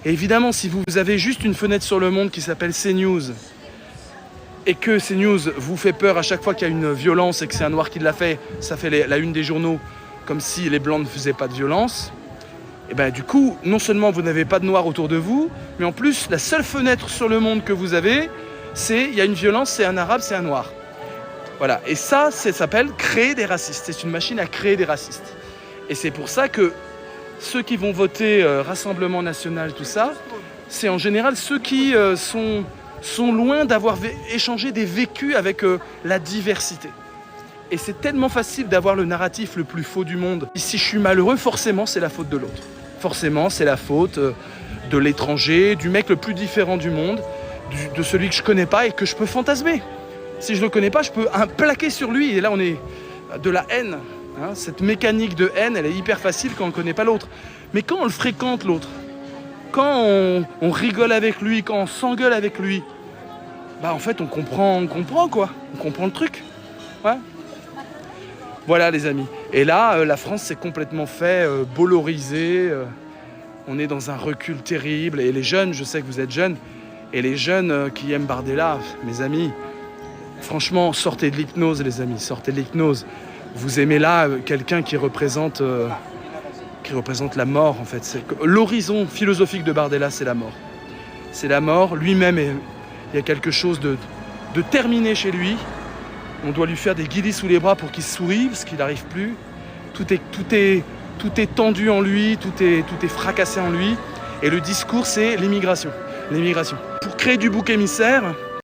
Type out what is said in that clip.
Et évidemment, si vous avez juste une fenêtre sur le monde qui s'appelle CNews, et que CNews vous fait peur à chaque fois qu'il y a une violence et que c'est un noir qui l'a fait, ça fait la une des journaux, comme si les blancs ne faisaient pas de violence, et ben du coup, non seulement vous n'avez pas de noirs autour de vous, mais en plus, la seule fenêtre sur le monde que vous avez, c'est il y a une violence, c'est un arabe, c'est un noir. Voilà, et ça s'appelle créer des racistes. C'est une machine à créer des racistes. Et c'est pour ça que ceux qui vont voter Rassemblement National, tout ça, c'est en général ceux qui sont loin d'avoir échangé des vécus avec la diversité. Et c'est tellement facile d'avoir le narratif le plus faux du monde. Si je suis malheureux, forcément, c'est la faute de l'autre. Forcément, c'est la faute de l'étranger, du mec le plus différent du monde, de celui que je connais pas et que je peux fantasmer. Si je le connais pas, je peux plaquer sur lui. Et là, on est de la haine. Hein. Cette mécanique de haine, elle est hyper facile quand on ne connaît pas l'autre. Mais quand on le fréquente, l'autre, quand on rigole avec lui, quand on s'engueule avec lui, bah en fait, on comprend quoi. On comprend le truc. Ouais. Voilà, les amis. Et là, la France s'est complètement fait bolloriser. On est dans un recul terrible. Et les jeunes, je sais que vous êtes jeunes, et les jeunes qui aiment Bardella, mes amis, franchement, sortez de l'hypnose, les amis, sortez de l'hypnose. Vous aimez là quelqu'un qui représente la mort, en fait. L'horizon philosophique de Bardella, c'est la mort. C'est la mort. Lui-même, il y a quelque chose de terminé chez lui. On doit lui faire des guillis sous les bras pour qu'il sourie, parce qu'il n'arrive plus. Tout est tendu en lui, tout est fracassé en lui. Et le discours, c'est l'immigration. L'immigration. Pour créer du bouc émissaire,